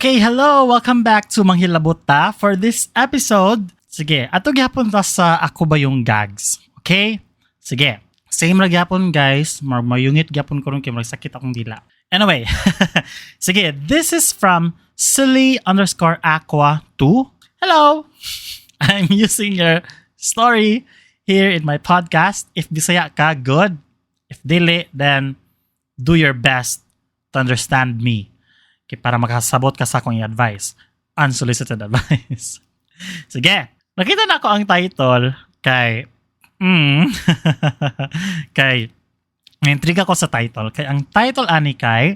Okay, hello! Welcome back to Manghilabot Ta. For this episode, sige, ato gyapon ta sa Ako Ba Yung Gags. Okay? Sige. Same ra gyapon guys. Mayungit gyapon ko ron kay magsakit akong dila. Anyway, sige, this is from silly_aqua2. Hello! I'm using your story here in my podcast. If Bisaya ka, good. If dili, then do your best to understand me. Okay, para makasabot ka sa akong advice. Unsolicited advice. Sige. Nakita na ako ang title kay kay intriga ko sa title. Kay ang title ani kay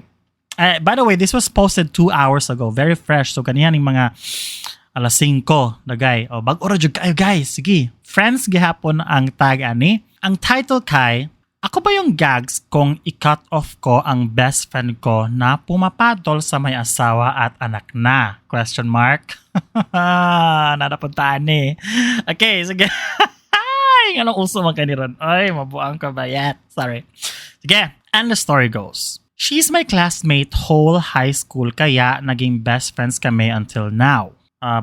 by the way, this was posted 2 hours ago. Very fresh. So kaniya ning mga alas 5 na guy. O bag-ora jud kayo guys. Sige. Friends gihapon ang tag ani. Ang title kay Ako ba yung gags kung i-cut off ko ang best friend ko na pumapatol sa may asawa at anak na? Question mark? Nadapuntaan eh. Okay, sige. Ay, anong uso man kaniron? Ay, mabuang ka ba yan? Sorry. Sige, and the story goes. She's my classmate whole high school kaya naging best friends kami until now.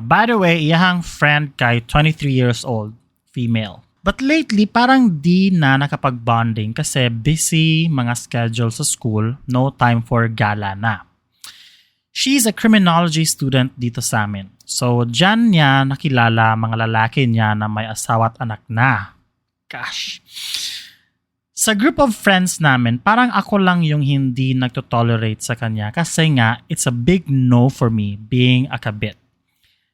By the way, iyahang friend kay 23 years old, female. But lately, parang di na nakapag-bonding kasi busy mga schedule sa school, no time for gala na. She's a criminology student dito sa amin. So, dyan niya nakilala mga lalaki niya na may asawa at anak na. Gosh. Sa group of friends namin, parang ako lang yung hindi nagtotolerate sa kanya kasi nga, it's a big no for me being a kabit.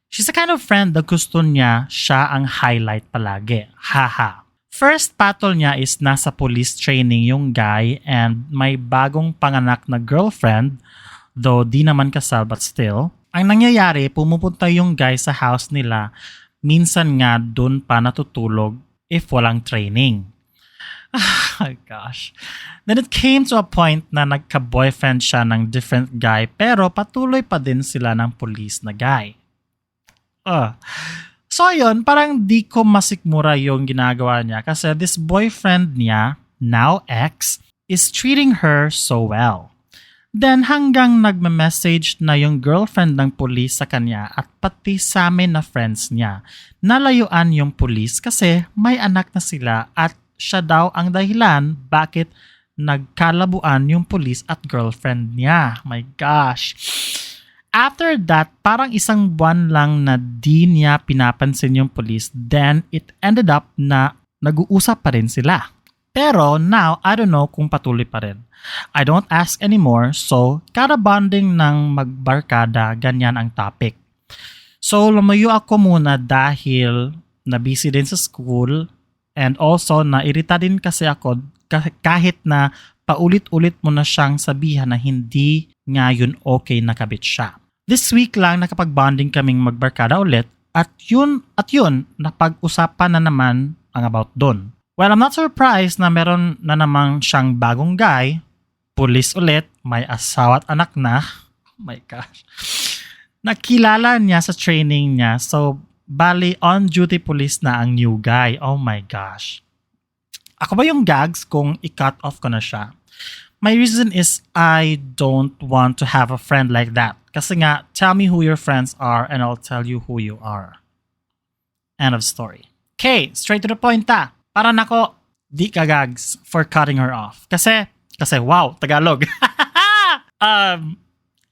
She's the kind of friend na gusto niya siya ang highlight palagi. Haha. First battle niya is nasa police training yung guy and may bagong panganak na girlfriend, though di naman kasal but still. Ang nangyayari, pumupunta yung guy sa house nila, minsan nga dun pa natutulog if walang training. Oh gosh. Then it came to a point na nagka-boyfriend siya ng different guy pero patuloy pa din sila ng police na guy. So ayun, parang di ko masikmura yung ginagawa niya kasi this boyfriend niya, now ex, is treating her so well. Then hanggang nagme-message na yung girlfriend ng police sa kanya at pati sa amin na friends niya. Nalayuan yung police kasi may anak na sila at siya daw ang dahilan bakit nagkalabuan yung police at girlfriend niya. My gosh. After that, parang isang buwan lang na di niya pinapansin yung police, then it ended up na nag-uusap pa rin sila. Pero now, I don't know kung patuloy pa rin. I don't ask anymore, so kada bonding ng magbarkada, ganyan ang topic. So lumayo ako muna dahil na busy din sa school and also nairita din kasi ako kahit na paulit-ulit mo na siyang sabihan na hindi nga yun okay na kabit siya. This week lang nakapag-bonding kaming magbarkada ulit at yun, napag-usapan na naman ang about dun. Well, I'm not surprised na meron na namang siyang bagong guy, pulis ulit, may asawa at anak na. Oh my gosh. Nakilala niya sa training niya, so bali on-duty police na ang new guy. Oh my gosh. Ako ba yung gags kung i-cut off ko na siya? My reason is I don't want to have a friend like that. Kasi nga, tell me who your friends are and I'll tell you who you are. End of story. Okay, straight to the point ta. Para nako, di ka gags for cutting her off. Kasi wow, Tagalog.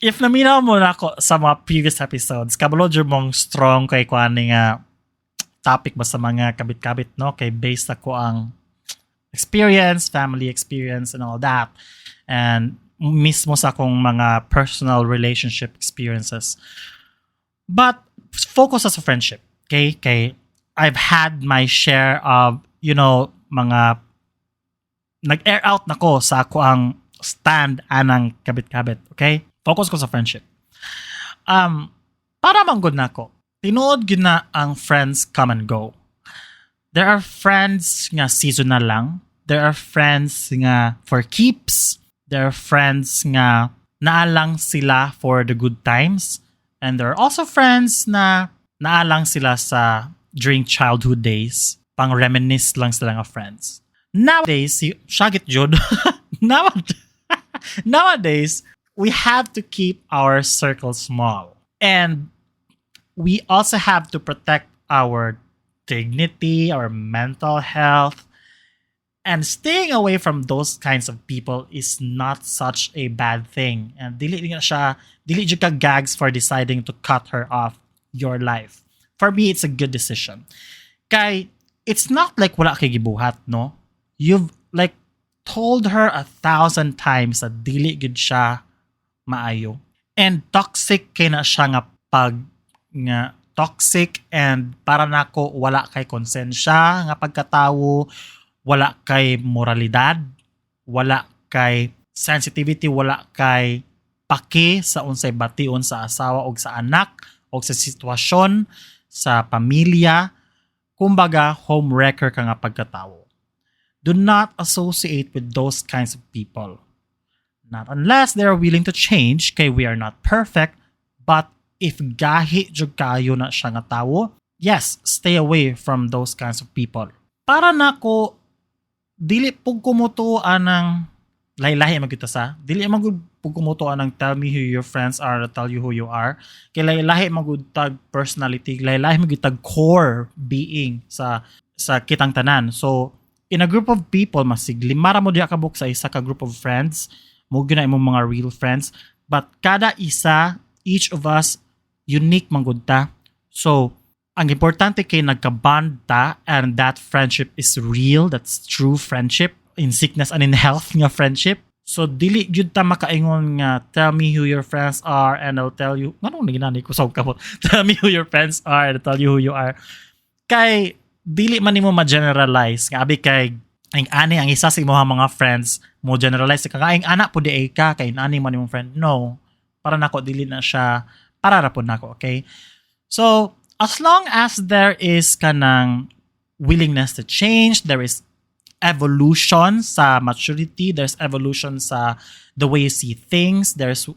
If naminaw mo na ako sa mga previous episodes, kabalo dyan mong strong kay kuhaning topic ba sa mga kabit-kabit, no? Kay based ako ang experience, family experience, and all that. And mismo sa akong mga personal relationship experiences. But focus as a friendship. Okay? Kay I've had my share of, mga nag-air out na ko sa ako ang stand anang kabit-kabit. Okay? Focus ko sa friendship. Para manggod na ako. Tinuod yun na ang friends come and go. There are friends nga seasonal lang. There are friends nga for keeps. There are friends nga naalang sila for the good times. And there are also friends na naalang sila sa during childhood days. Pang reminisce lang sila nga friends. Nowadays, shagit jud. Nowadays, we have to keep our circle small. And we also have to protect our dignity, our mental health. And staying away from those kinds of people is not such a bad thing. And dili jud ka gags for deciding to cut her off your life. For me, it's a good decision. Kay, it's not like wala kay gibuhat, no? You've like told her 1,000 times na dili gud siya maayo. And toxic kay na siya nga toxic, and para nako wala kay konsensya nga pagkatawo, wala kay moralidad, wala kay sensitivity, wala kay paki sa unsay bation sa asawa o sa anak o sa sitwasyon sa pamilya. Kumbaga, homewrecker ka nga pagkatawo. Do not associate with those kinds of people. Not unless they are willing to change, kay we are not perfect, but if gahi jud kayo na siya nga tawo, yes, stay away from those kinds of people. Para nako, dili pug kumutuan ng lahi-lahi magkita sa. Dili magud pug kumutuan ng tell me who your friends are, or tell you who you are. Kay lahi-lahi magud tag personality, lahi-lahi magud tag core being sa kitang tanan. So, in a group of people, masig limara mo diya kabuk sa isa ka group of friends, mo gyud na imong mga real friends, but kada isa, each of us unique manggod ta. So, ang importante kay nagka-bond ta, and that friendship is real, that's true friendship, in sickness and in health nga friendship. So, dili jud ta makaingon nga, tell me who your friends are and I'll tell you, anong naginani ko sa kamot, tell me who your friends are and I'll tell you who you are. Kay, dili man nimo ma-generalize, nga abi kay, ang isa sa imong mga friends, mo generalize, kakaing anak po di ka, kay ani man imong friend. No, para nako, dili na siya, para ra po nako, okay? So, as long as there is kanang willingness to change, there is evolution sa maturity, there's evolution sa the way you see things, there's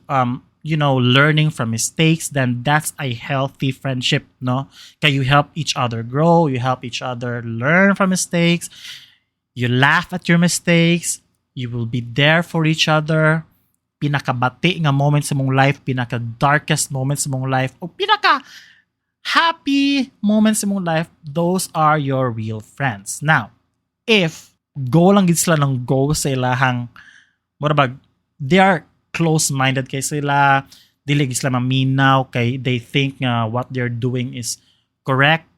learning from mistakes, then that's a healthy friendship, no? Kaya you help each other grow, you help each other learn from mistakes, you laugh at your mistakes, you will be there for each other. Pinakabati nga moments sa mong life, pinaka-darkest moments sa mong life, o pinaka-happy moments sa mong life, those are your real friends. Now, if go lang gid sila ng go sa ilahang, murabag, they are close-minded kay sila, dili gid sila maminaw, kay they think what they're doing is correct,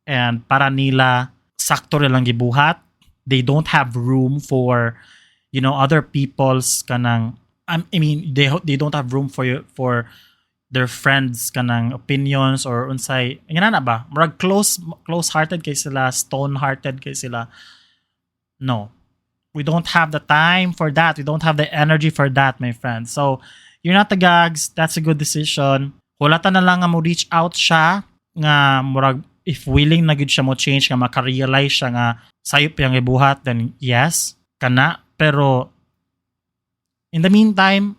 and para nila, sakto lang gibuhat, they don't have room for, other people's kanang, they don't have room for their friends kanang opinions or unsay ngana ba murag close-hearted kay sila, stone-hearted kay sila. No, we don't have the time for that, we don't have the energy for that, my friends. So you're not the gags, that's a good decision. Hulata na lang nga mo reach out siya nga murag if willing na gud siya mo change, nga maka-realize siya nga sayop yang ibuhat, then yes kana. Pero in the meantime,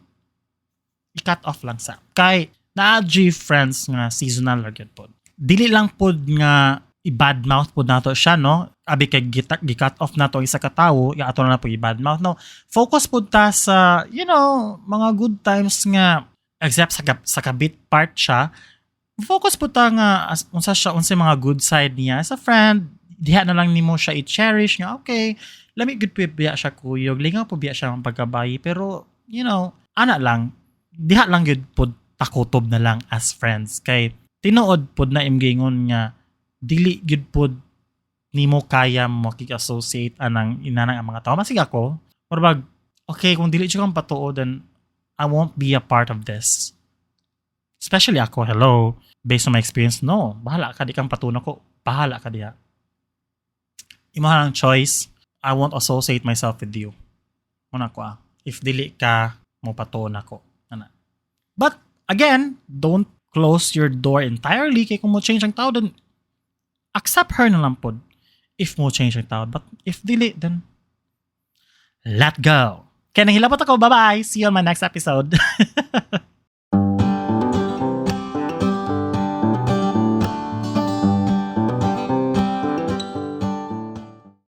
i-cut off lang sa. Kay, na-G friends nga seasonal agad po. Dili lang po nga i-badmouth po nato siya, no? Abi kay gi-cut off nato isa ka tawo, ya ato na po i-badmouth, no? Focus po ta sa, mga good times nga, except sa kabit part siya, focus po ta nga, unsay mga good side niya. As a friend, diha na lang nimo siya i-cherish nga, okay, lami good po biya siya kuyog, lingaw po biya siya ang pagkabayi, pero, ana lang, diha lang yun po takutob na lang as friends. Kay, tinuod po na imgingon nga, dili yun po nimo kaya makik-associate anang inanang ang mga tao. Masig ako, marabag, okay, kung dili siya kang patuod, then I won't be a part of this. Especially ako, hello, based on my experience, no, bahala ka, di kang patuon ako, bahala ka diha. Imaha ng choice, I won't associate myself with you. Muna ko if dili ka, mo patuon ako. But, again, don't close your door entirely, kay kung mo change ang tao, then accept her na lang po if mo change ang tao. But if dili, then let go. Kaya nahilapot ako. Bye-bye. See you on my next episode.